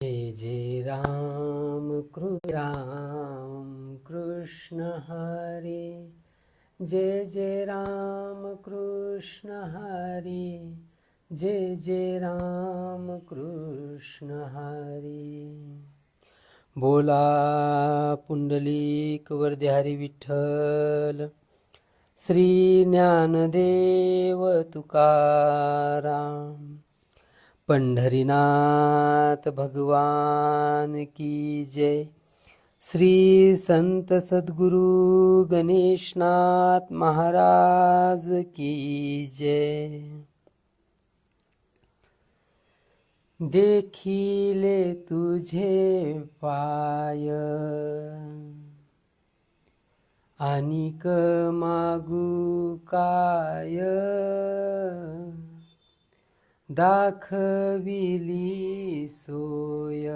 जय जय राम कृष्ण हरे, जय जय राम कृष्ण हरे, जय जय राम कृष्ण हरे. बोला पुंडलिक वरदे हरी विठ्ठल, श्री ज्ञानदेव तुकाराम, पंढरीनाथ भगवान की जय. श्री संत सद्गुरु गणेशनाथ महाराज की जय. देखिले तुझे पाय, अनिक मागू काय, दाखविली सोय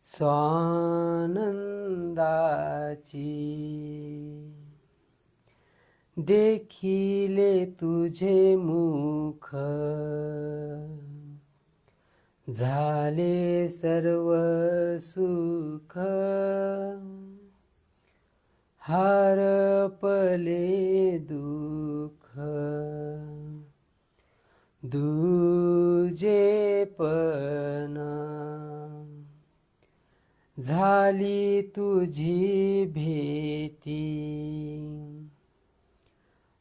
स्वानंदाची. देखिले तुझे मुख, झाले सर्व सुख, हरपले दुःख, दुजेपण. झाली तुझी भेटी,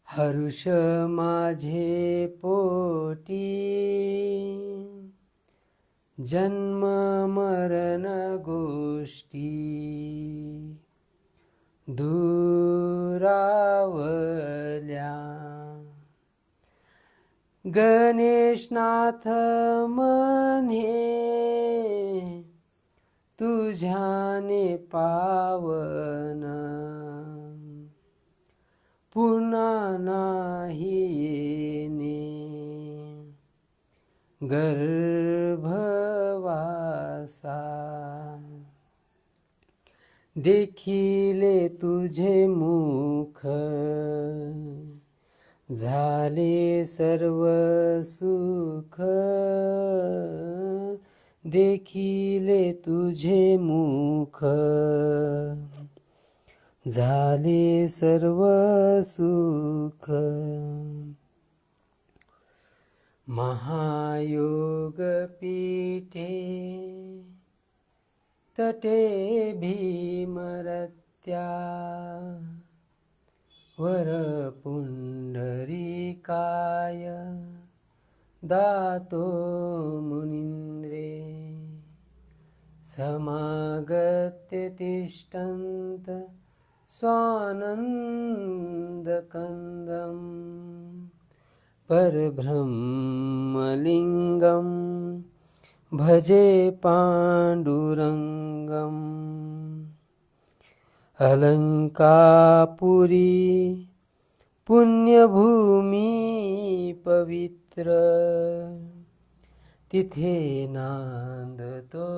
हर्ष माझे पोटी, जन्म मरण गोष्टी दुरावल्या. गणेशनाथ म्हणे तुझ्याने पावन, पुन्हा नाही येणे गर्भवासा. देखिले तुझे मुख, झाले सर्व सुख, देखिले तुझे मुख, झाले सर्व सुख. महायोग पीठे तटे भीमरत्या, वर पुंडरीकाय दातो मुनींद्रे. समागत्य तिष्ठन्त स्वानन्दकन्दं, परब्रह्मलिङ्गं भजे पाण्डुरङ्गम्. अलंकापुरी पुण्यभूमी पवित्र, तिथे नांदतो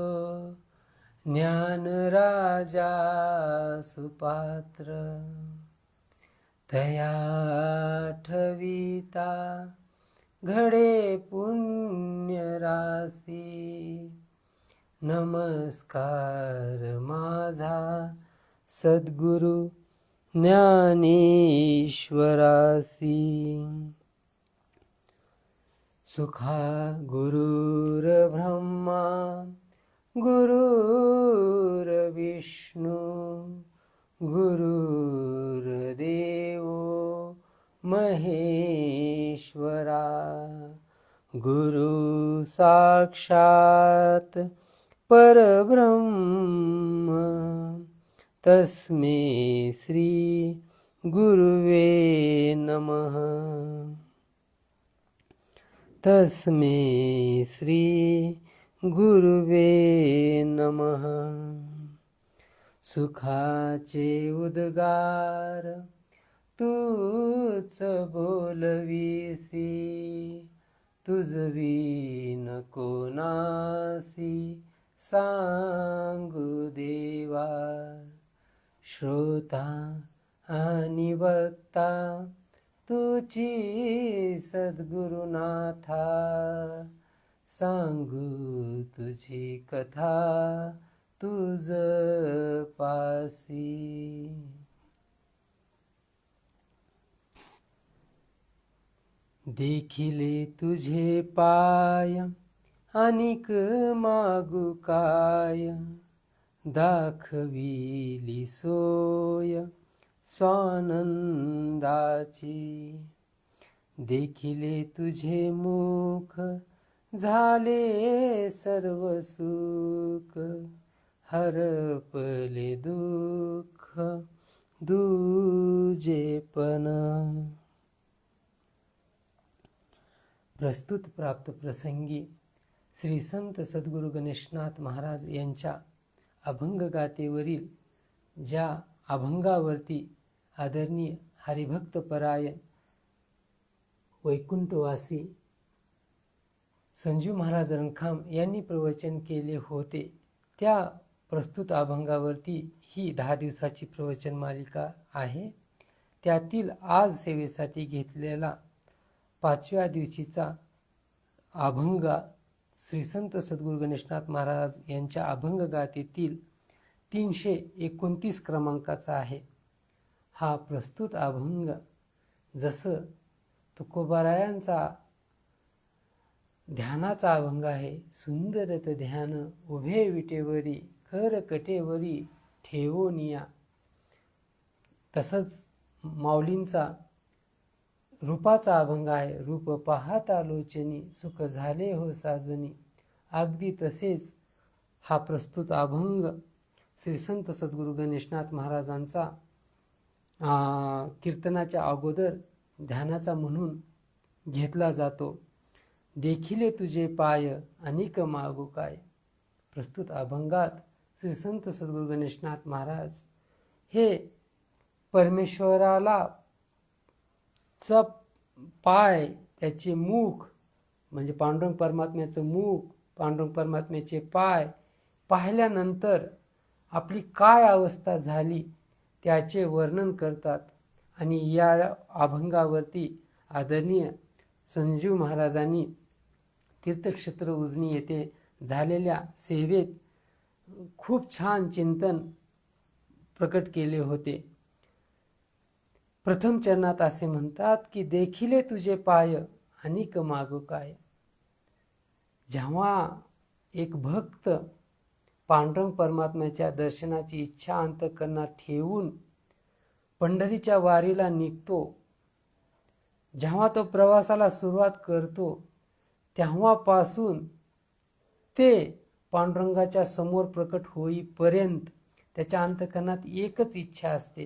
ज्ञानराजा सुपात्र. तया ठविता घडे पुण्यराशी, नमस्कार माझा सद्गुरु ज्ञानेश्वरासी. सुखा गुरुर्ब्रह्मा गुरुर्विष्णू, गुरुर्देवो महेश्वरा. गुरु साक्षात परब्रह्म, तस्मै श्री गुरुवे नमः. तस्मै श्री गुरुवे नमः. सुखाचे उद्गार तूच बोलवीसी, तुझवी नको नासी सांगू देवा. श्रोता आणि वक्ता तुझी सद्गुरुनाथा, सांगू तुझी कथा तुझ पासी. देखिले तुझे पाय अनिक मागू काय, दाखविली सोय स्वानंदाची. देखिले तुझे मुख झाले सर्व सुख, हरपले दुःख दुजेपण. प्रस्तुत प्राप्त प्रसंगी श्री संत सद्गुरू गणेशनाथ महाराज यांच्या अभंगगाथेवरील ज्या अभंगावरती आदरणीय हरिभक्त परायण वैकुंठवासी संजू महाराज रंखाम यांनी प्रवचन केले होते, त्या प्रस्तुत अभंगावरती ही 10 दिवसाची प्रवचन मालिका आहे. त्यातील आज सेवेसाठी घेतलेला 5व्या दिवशीचा अभंग श्री संत सद्गुरू गणेशनाथ महाराज यांच्या अभंगगाथेतील 329 क्रमांकाचा आहे. हा प्रस्तुत अभंग जसं तुकोबारायांचा ध्यानाचा अभंग आहे. सुंदरत ध्यान उभे विटेवरी, खर कटेवरी ठेवोनिया. तसंच माऊलींचा रूपाचा अभंग आहे. रूप पाहता लोचनी, सुख झाले हो साजनी. अगदी तसेच हा प्रस्तुत अभंग श्री संत सद्गुरू गणेशनाथ महाराजांचा कीर्तनाच्या अगोदर ध्यानाचा म्हणून घेतला जातो. देखिले तुझे पाय अनिक मागू काय. प्रस्तुत अभंगात श्री संत सद्गुरू गणेशनाथ महाराज हे परमेश्वराला चा पाय, त्याचे मुख म्हणजे पांडुरंग परमात्म्याचं मुख, पांडुरंग परमात्म्याचे पाय पाहिल्यानंतर आपली काय अवस्था झाली त्याचे वर्णन करतात. आणि या अभंगावरती आदरणीय संजू महाराजांनी तीर्थक्षेत्र उजनी येथे झालेल्या सेवेत खूप छान चिंतन प्रकट केले होते. प्रथम चरणात असे म्हणतात की देखिले तुझे पाय अनिक मागू काय. जेव्हा एक भक्त पांडुरंग परमात्म्याच्या दर्शनाची इच्छा अंतःकरणात ठेवून पंढरीच्या वारीला निघतो, जेव्हा तो प्रवासाला सुरुवात करतो तेव्हापासून ते पांडुरंगाच्या समोर प्रकट होईपर्यंत त्याच्या अंतःकरणात एकच इच्छा असते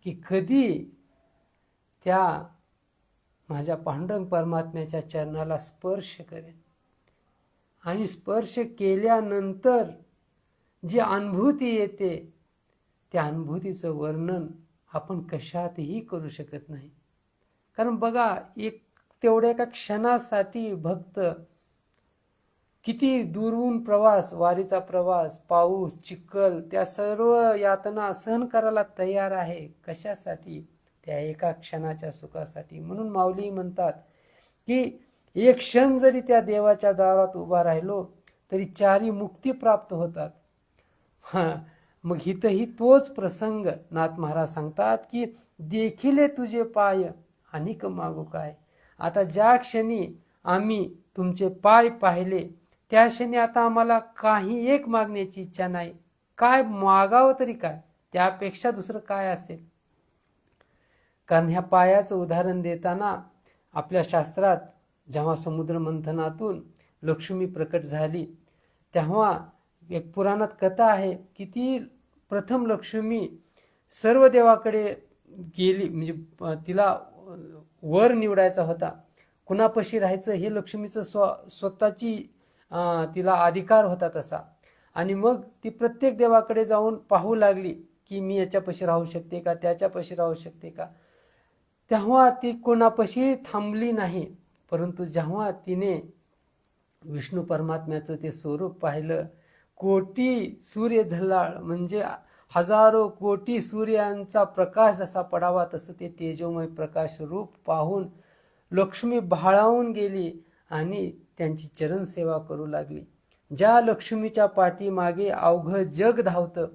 की कधी त्या माझ्या पांडुरंग परमात्म्याच्या चरणाला स्पर्श करेन. आणि स्पर्श केल्यानंतर जी अनुभूती येते त्या अनुभूतीचं वर्णन आपण कशातही करू शकत नाही. कारण बघा, एक तेवढ्या एका क्षणासाठी भक्त किती दूरहून प्रवास, वारीचा प्रवास, पाऊस, चिखल, त्या सर्व यातना सहन करायला तयार आहे. कशासाठी? त्या एका क्षणाच्या सुखासाठी. म्हणून माऊली म्हणतात की एक क्षण जरी त्या देवाच्या दारात उभा राहिलो तरी 4 मुक्ती प्राप्त होतात. मग इथंही तोच प्रसंग नाथ महाराज सांगतात की देखिले तुझे पाय अनिक मागू काय. आता ज्या क्षणी आम्ही तुमचे पाय पाहिले त्या क्षणी आता आम्हाला काही एक मागण्याची इच्छा नाही. काय मागावं तरी काय, त्यापेक्षा दुसरं काय असेल. कारण ह्या पायाचं उदाहरण देताना आपल्या शास्त्रात जेव्हा समुद्र मंथनातून लक्ष्मी प्रकट झाली तेव्हा एक पुराणात कथा आहे की ती प्रथम लक्ष्मी सर्व देवाकडे गेली. म्हणजे तिला वर निवडायचा होता, कुणापाशी राहायचं हे लक्ष्मीचं स्वतःची तिला अधिकार होता तसा. आणि मग ती प्रत्येक देवाकडे जाऊन पाहू लागली की मी याच्यापाशी राहू शकते का, त्याच्यापाशी राहू शकते का. तेव्हा ती कोणापाशी थांबली नाही. परंतु जेव्हा तिने विष्णू परमात्म्याचं ते स्वरूप पाहिलं, कोटी सूर्य झल्लाळ म्हणजे हजारो कोटी सूर्यांचा प्रकाश जसा पडावा तसं ते तेजोमय प्रकाश रूप पाहून लक्ष्मी भाळावून गेली आणि त्यांची चरण सेवा करू लागली. ज्या लक्ष्मीच्या पाठीमागे अवघं जग धावतं,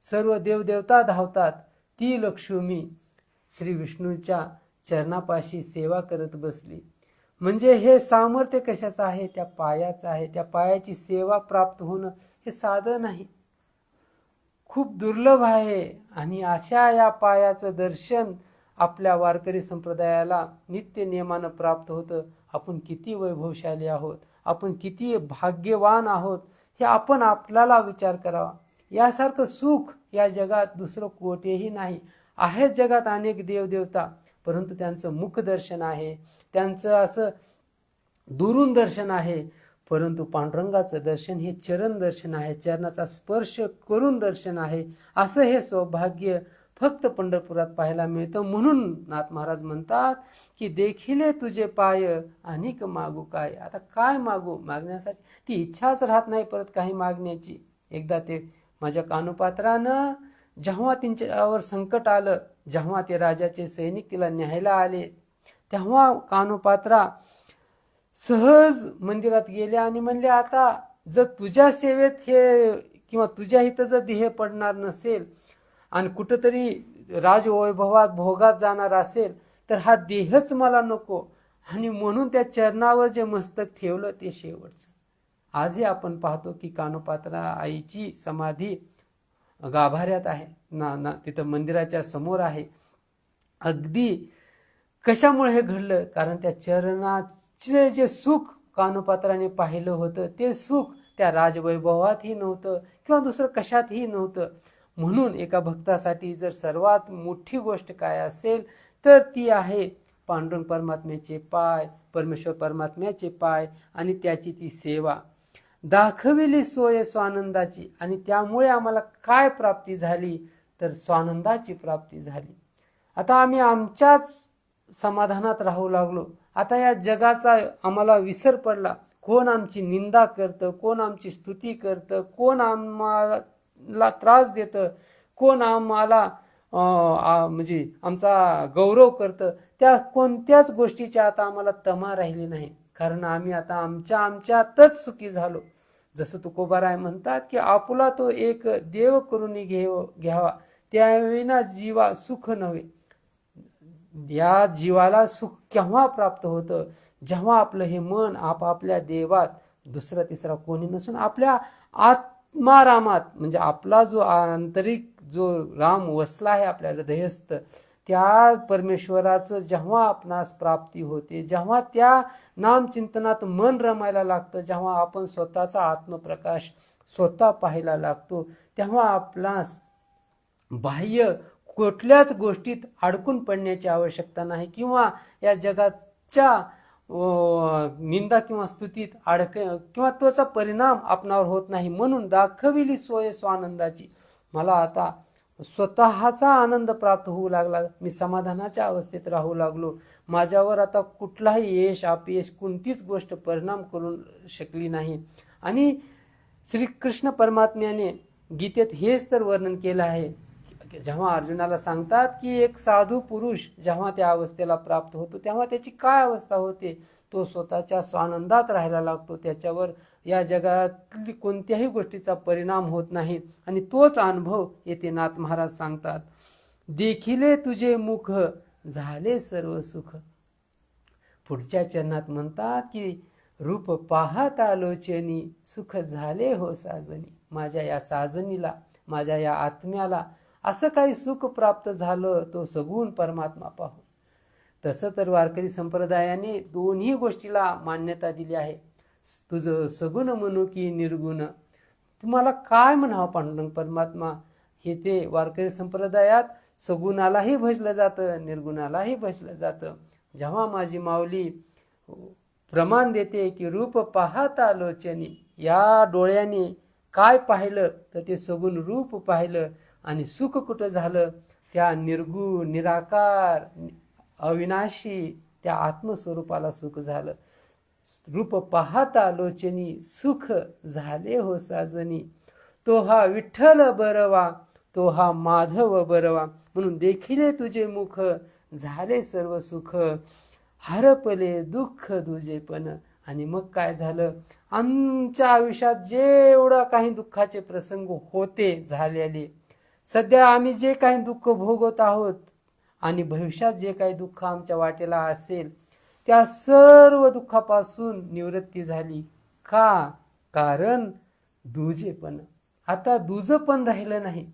सर्व देवदेवता धावतात, ती लक्ष्मी श्री विष्णूच्या चरणापाशी सेवा करत बसली. म्हणजे हे सामर्थ्य कशाचं आहे? त्या पायाचं आहे. त्या पायाची सेवा प्राप्त होणं हे साधं नाही, खूप दुर्लभ आहे. आणि अशा या पायाचं दर्शन आपल्या वारकरी संप्रदायाला नित्य नियमानं प्राप्त होतं. आपण किती वैभवशाली आहोत, आपण किती भाग्यवान आहोत, हे आपण आपल्याला विचार करावा. यासारखं सुख या जगात दुसरं कोठेही नाही. आहेत जगात अनेक देवदेवता, परंतु त्यांचं मुखदर्शन आहे, त्यांचं असं दुरून दर्शन आहे. परंतु पांडुरंगाचं दर्शन हे चरण दर्शन आहे, चरणाचा स्पर्श करून दर्शन आहे. असं हे सौभाग्य फक्त पंढरपुरात पाहायला मिळतं. म्हणून नाथ महाराज म्हणतात की देखिले तुझे पाय अनेक मागू काय. आता काय मागू? मागण्यासाठी ती इच्छाच राहत नाही परत काही मागण्याची. एकदा ते माझ्या कानोपात्रानं जेव्हा त्यांच्यावर संकट आलं, जेव्हा ते राजाचे सैनिक तिला न्यायला आले, तेव्हा कानोपात्रा सहज मंदिरात गेले आणि म्हणले, आता जर तुझ्या सेवेत हे किंवा तुझ्या इथं जर ध्येय पडणार नसेल आणि कुठंतरी राजवैभवात भोगात जाणार असेल तर हा देहच मला नको. आणि म्हणून त्या चरणावर जे मस्तक ठेवलं ते शेवटचं. आजही आपण पाहतो की कानोपात्रा आईची समाधी गाभाऱ्यात आहे ना, तिथं मंदिराच्या समोर आहे. अगदी कशामुळे हे घडलं? कारण त्या चरणाचे जे सुख कानोपात्राने पाहिलं होतं ते सुख त्या राजवैभवातही नव्हतं किंवा दुसरं कशातही नव्हतं. म्हणून एका भक्तासाठी जर सर्वात मोठी गोष्ट काय असेल तर ती आहे पांडुरंग परमात्म्याचे पाय, परमेश्वर परमात्म्याचे पाय आणि त्याची ती सेवा. दाखविली सोय स्वानंदाची. आणि त्यामुळे आम्हाला काय प्राप्ती झाली तर स्वानंदाची प्राप्ती झाली. आता आम्ही आमच्याच समाधानात राहू लागलो. आता या जगाचा आम्हाला विसर पडला. कोण आमची निंदा करतं, कोण आमची स्तुती करतं, कोण आम्हाला त्रास देतं, कोण आम्हाला म्हणजे आमचा गौरव करतं, त्या कोणत्याच गोष्टीची आता आम्हाला तमा राहिली नाही. कारण आम्ही आता आमच्यातच सुखी झालो. जसं तुकोबाराय म्हणतात की आपुला तो एक देव करून घ्यावा, त्याविना जीवा सुख नव्हे. या जीवाला सुख केव्हा प्राप्त होतं? जेव्हा आपलं हे मन आपापल्या देवात, दुसरा तिसरा कोणी नसून आपल्या आत्मारामात, म्हणजे आपला जो आंतरिक जो राम वसला आहे आपल्या हृदयस्थ, त्या परमेश्वराचं जेव्हा आपणास प्राप्ती होते, जेव्हा त्या नामचिंतनात मन रमायला लागतं, जेव्हा आपण स्वतःचा आत्मप्रकाश स्वतः पाहायला लागतो, तेव्हा आपणास बाह्य कुठल्याच गोष्टीत अडकून पडण्याची आवश्यकता नाही किंवा या जगाच्या निंदा किंवा स्तुतीत किंवा त्याचा परिणाम आपणावर होत नाही. म्हणून दाखविली सोय स्वानंदाची. मला आता स्वतःचा आनंद प्राप्त होऊ लागला. मी समाधानाच्या अवस्थेत राहू लागलो. माझ्यावर आता कुठलाही यश अपयश कोणतीच गोष्ट परिणाम करू शकली नाही. आणि श्रीकृष्ण परमात्म्याने गीतेत हेच तर वर्णन केलं आहे. जेव्हा अर्जुनाला सांगतात की एक साधू पुरुष जेव्हा त्या अवस्थेला प्राप्त होतो तेव्हा त्याची काय अवस्था होते, तो स्वतःच्या स्वानंदात राहायला लागतो. त्याच्यावर या जगातली कोणत्याही गोष्टीचा परिणाम होत नाही. आणि तोच अनुभव येथे नाथ महाराज सांगतात. देखिले तुझे मुख झाले सर्व सुख. पुढच्या चरणात म्हणतात की रूप पाहत आलोचनी सुख झाले हो साजनी. माझ्या या साजनीला, माझ्या या आत्म्याला असं काही सुख प्राप्त झालं तो सगुण परमात्मा पाहून. तसं तर वारकरी संप्रदायाने दोन्ही गोष्टीला मान्यता दिली आहे. तुझं सगुण म्हणू की निर्गुण. तुम्हाला काय म्हणावं पांडुरंग परमात्मा, हे ते वारकरी संप्रदायात सगुणालाही भजलं जातं, निर्गुणालाही भजलं जातं. जेव्हा माझी माऊली प्रमाण देते की रूप पाहता लोचनी, या डोळ्याने काय पाहिलं तर ते सगुण रूप पाहिलं. आणि सुख कुठं झालं? त्या निर्गुण निराकार अविनाशी त्या आत्मस्वरूपाला सुख झालं. रूप पाहता लोचनी सुख झाले हो साजनी. तो हा विठ्ठल बरवा, तो हा माधव बरवा. म्हणून देखिले तुझे मुख झाले सर्व सुख. हरपले दुःख तुझे पण आणि मग काय झालं, आमच्या आयुष्यात जेवढं काही दुःखाचे प्रसंग होते झालेले, सध्या आम्ही जे काही दुःख भोगत आहोत आणि भविष्यात जे काही दुःख आमच्या वाटेला असेल, त्या सर्व दुःखापासून निवृत्ती झाली. का? कारण दुजेपण, आता दुजं पण राहिलं नाही,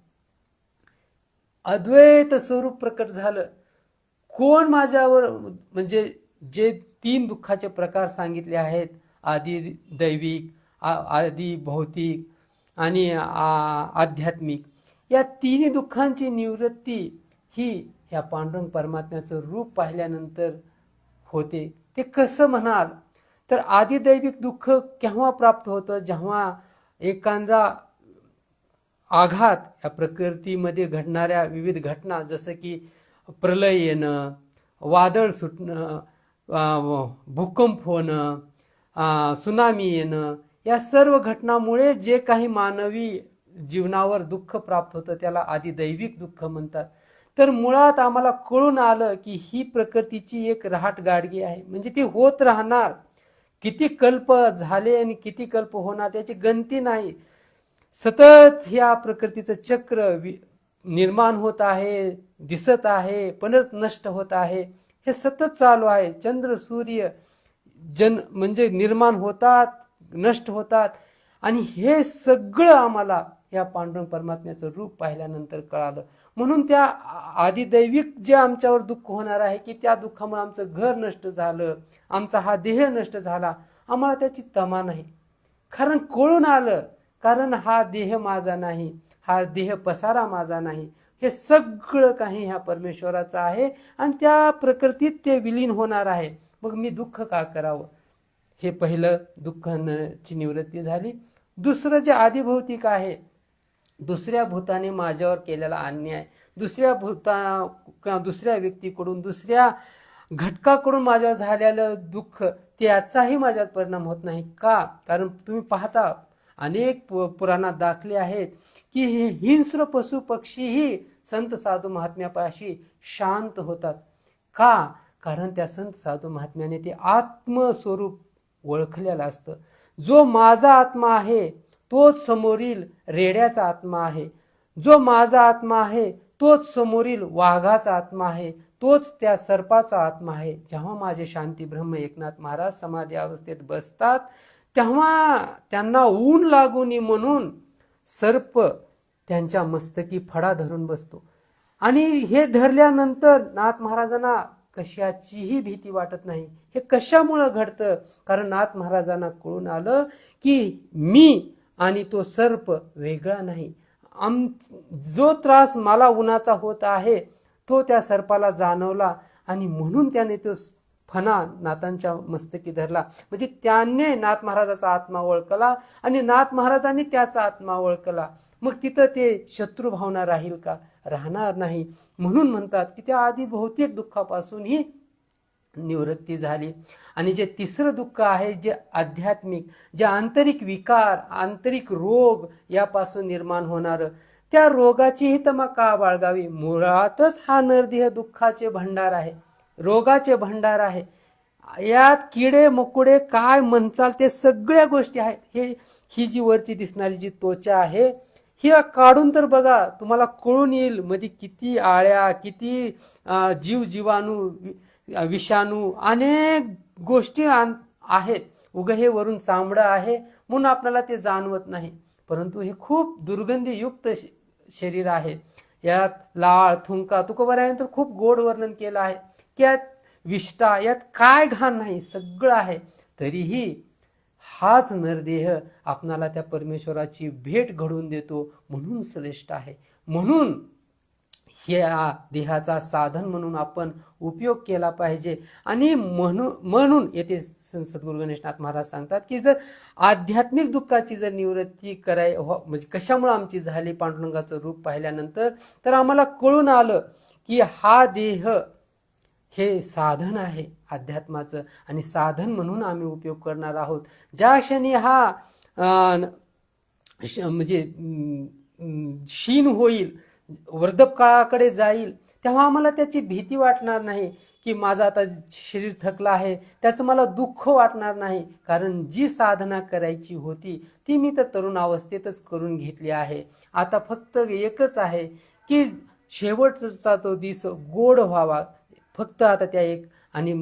अद्वैत स्वरूप प्रकट झालं. कोण माझ्यावर, म्हणजे जे 3 दुःखाचे प्रकार सांगितले आहेत, आदी दैविक, आदी भौतिक आणि आध्यात्मिक, या तिन्ही दुःखांची निवृत्ती ही ह्या पांडुरंग परमात्म्याचं रूप पाहिल्यानंतर होते. ते कसं म्हणाल तर, आदिदैविक दुःख केव्हा प्राप्त होतं, जेव्हा एखादा आघात, या प्रकृतीमध्ये घडणाऱ्या विविध घटना, जसं की प्रलय येणं, वादळ सुटणं, भूकंप होणं, सुनामी येणं, या सर्व घटनामुळे जे काही मानवी जीवनावर दुःख प्राप्त होतं त्याला आदिदैविक दुःख म्हणतात. तर मुळात आम्हाला कळून आलं की ही प्रकृतीची एक रहाट गाडगी आहे, म्हणजे ती होत राहणार. किती कल्प झाले आणि किती कल्प होणार त्याची गणती नाही. सतत या प्रकृतीचं चक्र निर्माण होत आहे, दिसत आहे, परत नष्ट होत आहे, हे सतत चालू आहे. चंद्र सूर्य म्हणजे निर्माण होतात, नष्ट होतात, आणि हे सगळं आम्हाला या पांडुरंग परमात्म्याचं रूप पाहिल्यानंतर कळालं. म्हणून त्या आदिदैविक जे आमच्यावर दुःख होणार आहे की त्या दुःखामुळे आमचं घर नष्ट झालं, आमचा हा देह नष्ट झाला, आम्हाला त्याची तमा नाही. कारण कळून आलं, कारण हा देह माझा नाही, हा देह पसारा माझा नाही, हे सगळं काही ह्या परमेश्वराचं आहे आणि त्या प्रकृतीत ते विलीन होणार आहे. मग मी दुःख का करावं? हे पहिलं दुःखाची निवृत्ती झाली. दुसरं जे आदिभौतिक आहे, दुसऱ्या भूताने माझ्यावर केलेला अन्याय, दुसऱ्या व्यक्तीकडून, दुसऱ्या घटकाकडून माझ्यावर झालेलं दुःख, त्याचाही माझ्यावर परिणाम होत नाही. का? कारण तुम्ही पाहता अनेक पुराणात दाखले आहेत की हे हिंस्र पशु पक्षीही संत साधू महात्म्यापाशी शांत होतात. का? कारण त्या संत साधू महात्म्याने ते आत्मस्वरूप ओळखलेलं असतं. जो माझा आत्मा आहे तोच समोरील रेड्याचा आत्मा आहे, जो माझा आत्मा आहे तोच समोरील वाघाचा आत्मा आहे, तोच त्या सर्पाचा आत्मा आहे. जेव्हा माझे शांती ब्रह्म एकनाथ महाराज समाधी अवस्थेत बसतात तेव्हा त्यांना ऊन लागू नये म्हणून सर्प त्यांच्या मस्तकी फडा धरून बसतो, आणि हे धरल्यानंतर नाथ महाराजांना कशाचीही भीती वाटत नाही. हे कशामुळे घडतं? कारण नाथ महाराजांना कळून आलं की मी आणि तो सर्प वेगळा नाही. जो त्रास मला उन्हाचा होत आहे तो त्या सर्पाला जाणवला, आणि म्हणून त्याने तो फणा नाथांच्या मस्तकी धरला. म्हणजे त्याने नाथ महाराजाचा आत्मा ओळखला आणि नाथ महाराजांनी त्याचा आत्मा ओळखला. मग तिथं ते शत्रू भावना राहील का? राहणार नाही. म्हणून म्हणतात की त्या आधी भौतिक दुःखापासून ही निवृत्ती झाली. आणि जे तिसरं दुःख आहे, जे आध्यात्मिक, जे आंतरिक विकार, आंतरिक रोग यापासून निर्माण होणारं, त्या रोगाचीही तमा का बाळगावी? मुळातच हा नरदेह दुःखाचे भंडार आहे, रोगाचे भंडार आहे. यात किडे मकुडे काय म्हणचाल ते सगळ्या गोष्टी आहेत. ही जी वरची दिसणारी जी त्वचा आहे ही काढून तर बघा, तुम्हाला कळून येईल मध्ये किती आळ्या, किती जीवाणू, विषाणू, अनेक गोष्टी आहेत. उग हे वरून चामडं आहे म्हणून आपल्याला ते जाणवत नाही, परंतु हे खूप दुर्गंधीयुक्त शरीर आहे. यात लाळ, थुंका, तुकोबारायांनी तर खूप गोड वर्णन केलं आहे की यात विष्ठा, यात काय घाण नाही, सगळं आहे. तरीही हाच नरदेह आपणाला त्या परमेश्वराची भेट घडवून देतो, म्हणून श्रेष्ठ आहे. म्हणून ह्या देहाचा साधन म्हणून आपण उपयोग केला पाहिजे. आणि म्हणून येथे सद्गुरू गणेशनाथ महाराज सांगतात की जर आध्यात्मिक दुःखाची जर निवृत्ती म्हणजे कशामुळे आमची झाली पांडुरंगाचं रूप पाहिल्यानंतर, तर आम्हाला कळून आलं की हा देह हे साधन आहे अध्यात्माचं, आणि साधन म्हणून आम्ही उपयोग करणार आहोत. ज्या क्षणी हा म्हणजे क्षीण होईल, वृद्धप काळाकडे जाईल, तेव्हा आम्हाला त्याची भीती वाटणार नाही की माझं आता शरीर थकलं आहे त्याचं मला दुःख वाटणार नाही, कारण जी साधना करायची होती ती मी तर तरुण अवस्थेतच करून घेतली आहे. आता फक्त एकच आहे की शेवटचा तो दिवस गोड व्हावा, फक्त आता त्या एक आणि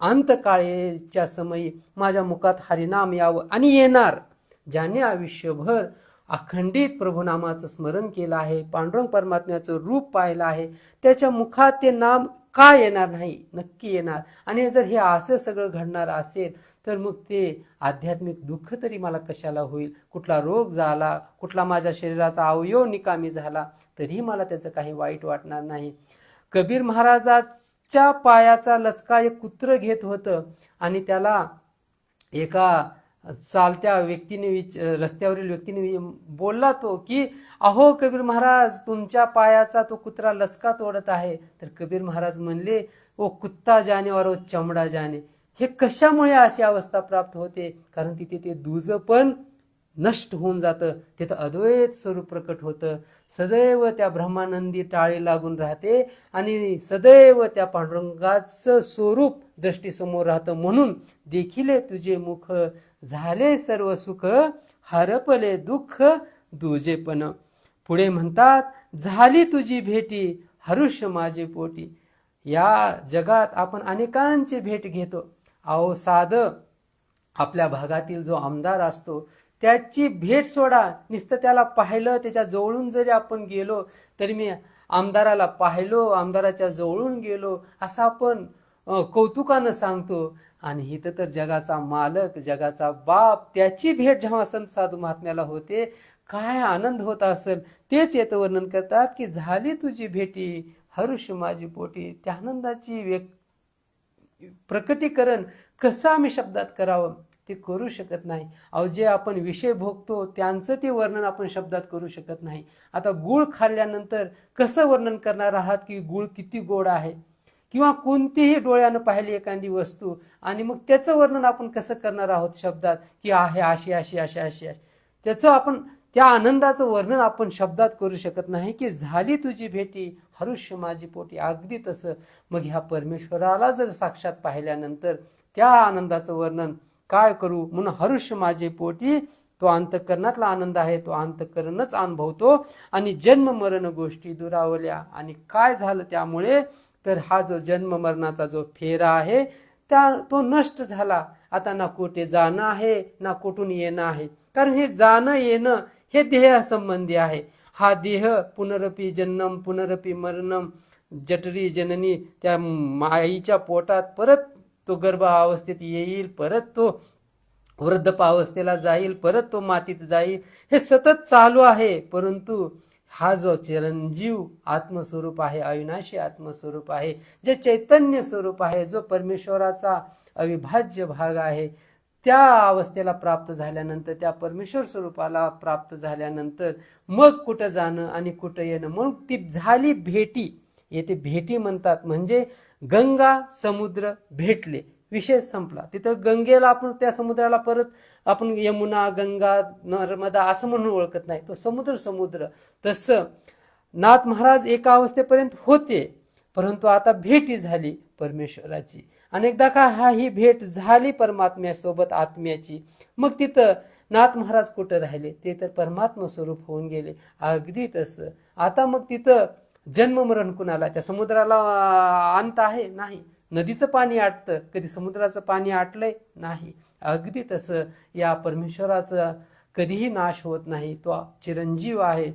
अंतकाळेच्या समयी माझ्या मुखात हरिनाम यावं आणि येणार. ज्याने आयुष्यभर अखंडित प्रभुनामाचं स्मरण केलं आहे, पांडुरंग परमात्म्याचं रूप पाहिलं आहे, त्याच्या मुखात ते नाम का येणार नाही? नक्की येणार. आणि जर हे असं सगळं घडणार असेल तर मग ते आध्यात्मिक दुःख तरी मला कशाला होईल? कुठला रोग झाला, कुठला माझ्या शरीराचा अवयव निकामी झाला तरीही मला त्याचं काही वाईट वाटणार नाही. कबीर महाराजाच्या पायाचा लचका एक कुत्र घेत होतं आणि त्याला एका चालत्या व्यक्तीने रस्त्यावरील व्यक्तीने बोलला तो की अहो कबीर महाराज, तुमच्या पायाचा तो कुत्रा लचका तोडत आहे. तर कबीर महाराज म्हणले, ओ कुत्ता जाने और चमडा जाने. हे कशामुळे अशी अवस्था प्राप्त होते? कारण तिथे ते दुज पण नष्ट होऊन जातं, तिथं अद्वैत स्वरूप प्रकट होतं. सदैव त्या ब्रह्मानंदी टाळी लागून राहते आणि सदैव त्या पांडुरंगाचं स्वरूप दृष्टीसमोर राहतं. म्हणून देखिले तुझे मुख झाले सर्व सुख, हरपले दुःख दुजेपण. पुढे म्हणतात, झाली तुझी भेटी हरुष माझे पोटी. या जगात आपण अनेकांची भेट घेतो. अहो साधं आपल्या भागातील जो आमदार असतो त्याची भेट सोडा, नुसतं त्याला पाहिलं, त्याच्या जवळून जरी आपण गेलो तरी मी आमदाराला पाहिलो, आमदाराच्या जवळून गेलो असं आपण कौतुकानं सांगतो. आणि इथं तर जगाचा मालक, जगाचा बाप, त्याची भेट जेव्हा संत साधू महात्म्याला होते काय आनंद होत असेल तेच येतं वर्णन करतात की झाली तुझी भेटी हरुष माझी पोटी. त्या आनंदाची प्रकटीकरण कसं आम्ही शब्दात करावं ते करू शकत नाही. अहो जे आपण विषय भोगतो त्यांचं ते वर्णन आपण शब्दात करू शकत नाही. आता गुळ खाल्ल्यानंतर कसं वर्णन करणार आहात की गुळ किती गोड आहे, किंवा कोणतीही डोळ्यानं पाहिली एखादी वस्तू आणि मग त्याचं वर्णन आपण कसं करणार आहोत शब्दात की आहे अशी अशी अशी अशी. त्याचं आपण त्या आनंदाचं वर्णन आपण शब्दात करू शकत नाही की झाली तुझी भेटी हरुष माझी पोटी. अगदी तसं मग ह्या परमेश्वराला जर साक्षात पाहिल्यानंतर त्या आनंदाचं वर्णन काय करू? म्हणून हरुष माझे पोटी, तो अंतःकरणातला आनंद आहे, तो अंतःकरणच अनुभवतो. आणि जन्म मरण गोष्टी दुरावल्या. आणि काय झालं त्यामुळे? तर हा जो जन्म मरणाचा जो फेरा आहे तो नष्ट झाला. आता ना कुठे जाणं आहे ना कुठून येणं आहे, कारण हे जाणं येणं हे देह संबंधी आहे. हा देह पुनरपी जन्म पुनरपी मरणम, जठरी जननी, त्या माईच्या पोटात परत तो गर्भावस्थेत येईल, परत तो वृद्धावस्थेला जाईल, परत तो मातीत जाईल. हे सतत चालू आहे. परंतु हा जो चिरंजीव आत्मस्वरूप आहे, अविनाशी आत्मस्वरूप आहे, जे चैतन्य स्वरूप आहे, जो परमेश्वराचा अविभाज्य भाग आहे, त्या अवस्थेला प्राप्त झाल्यानंतर, त्या परमेश्वर स्वरूपाला प्राप्त झाल्यानंतर मग कुठं जाणं आणि कुठं येणं? मग ती झाली भेटी. येथे भेटी म्हणतात म्हणजे गंगा समुद्र भेटले, विषय संपला. तिथं गंगेला आपण, त्या समुद्राला परत आपण यमुना, गंगा, नर्मदा असं म्हणून ओळखत नाही, तो समुद्र समुद्र. तसं नाथ महाराज एका अवस्थेपर्यंत होते, परंतु आता भेटी झाली परमेश्वराची. अनेकदा का ही भेट झाली परमात्म्यासोबत आत्म्याची, मग तिथं नाथ महाराज कुठं राहिले? ते तर परमात्मा स्वरूप होऊन गेले. अगदी तसं आता मग तिथं जन्म मरण कुणाला? त्या समुद्राला अंत आहे? नाही. नदीचं पाणी आटतं, कधी समुद्राचं पाणी आटलंय? नाही. अगदी तसं या परमेश्वराचा कधीही नाश होत नाही. तो चिरंजीव आहे,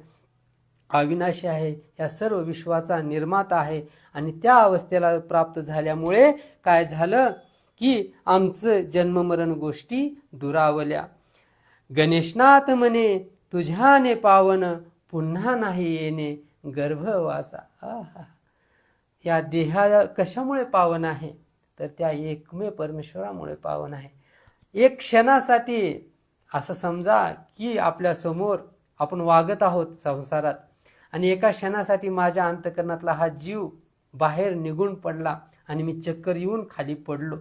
अविनाशी आहे, या सर्व विश्वाचा निर्माता आहे. आणि त्या अवस्थेला प्राप्त झाल्यामुळे काय झालं की आमचं जन्ममरण गोष्टी दुरावल्या. गणेशनाथ म्हणे तुझ्याने पावन, पुन्हा नाही येणे गर्भवासा. या देहा कशामुळे पावन आहे? तर त्या एकमेव परमेश्वरामुळे पावन आहे. एक क्षणासाठी असं समजा की आपल्या समोर आपण वागत आहोत संसारात आणि एका क्षणासाठी माझ्या अंतःकरणातला हा जीव बाहेर निघून पडला आणि मी चक्कर येऊन खाली पडलो.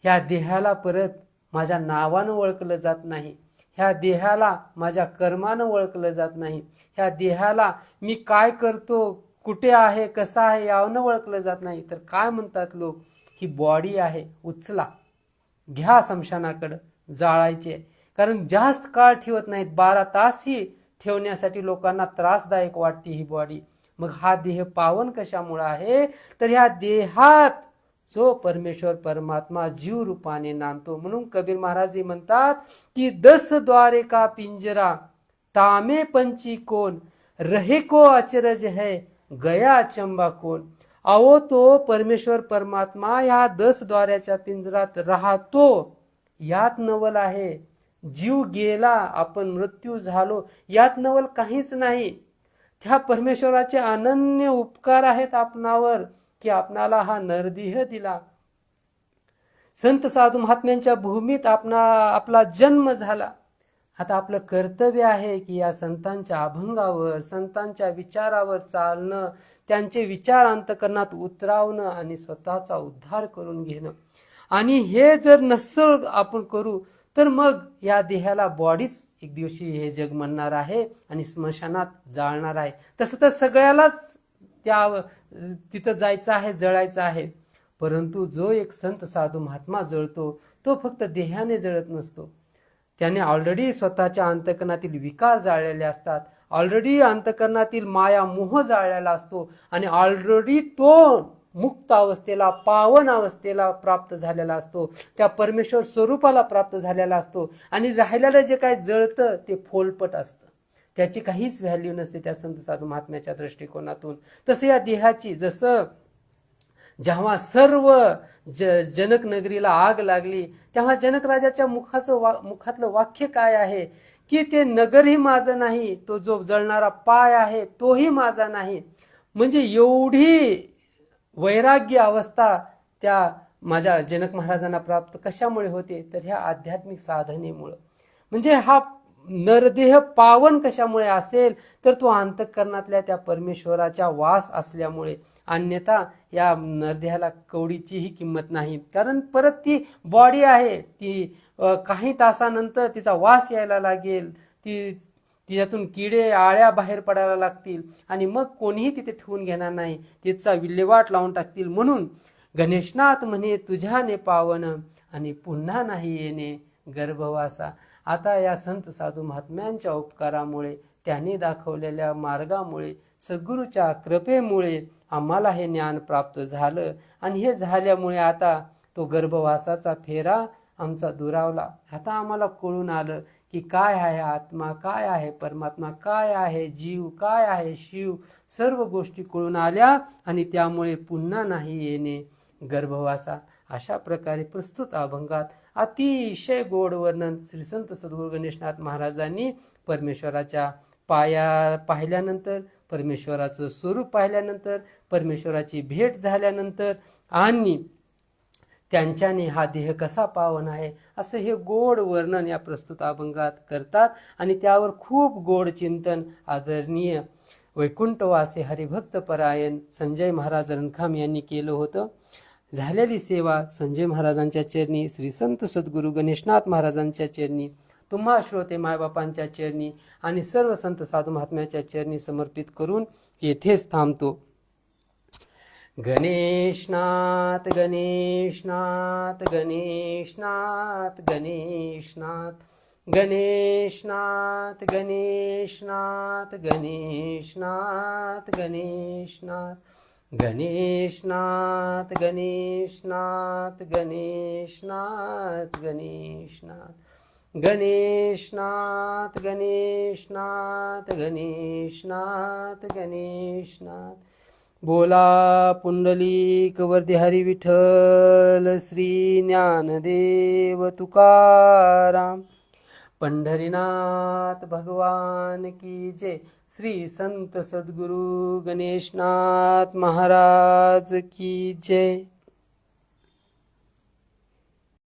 ह्या देहाला परत माझ्या नावानं ओळखलं जात नाही, ह्या देहाला माझ्या कर्मानं ओळखलं जात नाही, ह्या देहाला मी काय करतो, कुठे आहे, कसा आहे यावनं ओळखलं जात नाही. तर काय म्हणतात लोक, ही बॉडी आहे, उचला, घ्या स्मशानाकडं, जाळायचे. कारण जास्त काळ ठेवत नाहीत, 12 तासही ठेवण्यासाठी लोकांना त्रासदायक वाटते ही बॉडी. मग हा देह पावन कशामुळे आहे, तर ह्या देहात जो परमेश्वर परमात्मा जीव रूपाने नांदतो. म्हणून कबीर महाराज म्हणतात की 10 द्वारे का पिंजरा, तामे पंची कोण, रहे को अचरज है, गया चंबा कोण. अहो तो परमेश्वर परमात्मा ह्या 10 द्वाराच्या पिंजरात राहतो, यात नवल आहे. जीव गेला, आपण मृत्यू झालो, यात नवल काहीच नाही. त्या परमेश्वराचे अनन्य उपकार आहेत आपणावर की आपणाला हा नरदेह दिला. संत साधू महात्म्यांच्या भूमीत आपला जन्म झाला. आता आपलं कर्तव्य आहे की या संतांच्या अभंगावर, संतांच्या विचारावर चालणं, त्यांचे विचार अंतकरणात उतरावणं आणि स्वतःचा उद्धार करून घेणं. आणि हे जर नसल आपण करू तर मग या देहाला बॉडीच एक दिवशी हे जग म्हणणार आहे आणि स्मशानात जाळणार आहे. तसं तर सगळ्यालाच तिथं जायचं आहे, जळायचं आहे. परंतु जो एक संत साधू महात्मा जळतो तो फक्त देहाने जळत नसतो. त्याने ऑलरेडी स्वतःच्या अंतकरणातील विकार जाळलेले असतात, ऑलरेडी अंतकरणातील माया मोह जाळलेला असतो आणि ऑलरेडी तो मुक्त अवस्थेला, पावन अवस्थेला प्राप्त झालेला असतो, त्या परमेश्वर स्वरूपाला प्राप्त झालेला असतो. आणि राहिलेलं जे काय जळतं ते फोलपट असतं, त्याची काहीच व्हॅल्यू नसते त्या संत साधू महात्म्याच्या दृष्टिकोनातून. तसं या देहाची, जसं जेव्हा सर्व जनक नगरीला आग लागली तेव्हा जनक राजाच्या मुखातलं वाक्य काय आहे की ते नगरही माझं नाही, तो जो जळणारा पाय आहे तोही माझा नाही. म्हणजे एवढी वैराग्य अवस्था त्या माझ्या जनक महाराजांना प्राप्त कशामुळे होते, तर ह्या आध्यात्मिक साधनेमुळे. म्हणजे हा नरदेह पावन कशामुळे असेल, तर तो अंतःकरणातल्या त्या परमेश्वराच्या वास असल्यामुळे. अन्यथा या नरदेहाला कवडीचीही किंमत नाही. कारण परत ती बॉडी आहे, ती काही तासानंतर तिचा वास यायला लागेल, तिच्यातून किडे आळ्या बाहेर पडायला लागतील आणि मग कोणीही तिथे ठेवून घेणार नाही, तिचा विल्हेवाट लावून टाकतील. म्हणून गणेशनाथ म्हणे तुझ्याने पावन आणि पुन्हा नाही येणे गर्भवासा. आता या संत साधू महात्म्यांच्या उपकारामुळे, त्यांनी दाखवलेल्या मार्गामुळे, सद्गुरूच्या कृपेमुळे आम्हाला हे ज्ञान प्राप्त झालं. आणि हे झाल्यामुळे आता तो गर्भवासाचा फेरा आमचा दुरावला. आता आम्हाला कळून आलं की काय आहे आत्मा, काय आहे परमात्मा, काय आहे जीव, काय आहे शिव. सर्व गोष्टी कळून आल्या आणि त्यामुळे पुन्हा नाही येणे गर्भवासा. अशा प्रकारे प्रस्तुत अभंगात अतिशय गोड वर्णन श्री संत सद्गुरू गणेशनाथ महाराजांनी परमेश्वराच्या पाहिल्यानंतर, परमेश्वराचं स्वरूप पाहिल्यानंतर, परमेश्वराची भेट झाल्यानंतर आणि त्यांच्याने हा देह कसा पावन आहे असं हे गोड वर्णन या प्रस्तुत अभंगात करतात. आणि त्यावर खूप गोड चिंतन आदरणीय वैकुंठवासी हरिभक्त परायण संजय महाराज रणखाम यांनी केलं होतं. झालेली सेवा संजय महाराजांच्या चरणी, श्री संत सद्गुरू गणेशनाथ महाराजांच्या चरणी, तुम्हा श्रोते मायबापांच्या चरणी आणि सर्व संत साधू महात्म्याच्या चरणी समर्पित करून येथेच थांबतो. गणेशनाथ गणेशनाथ गणेशनाथ गणेशनाथ गणेशनाथ गणेशनाथ गणेशनाथ गणेशनाथ गणेशनाथ गणेशनाथ गणेशनाथ गणेशनाथ गणेशनाथ गणेशनाथ गणेशनाथ गणेशनाथ. बोला पुंडलिक वरदे हरी विठ्ठल श्री ज्ञानदेव तुकाराम. पंढरीनाथ भगवान की जय. श्री संत सद्गुरू गणेशनाथ महाराज की जय.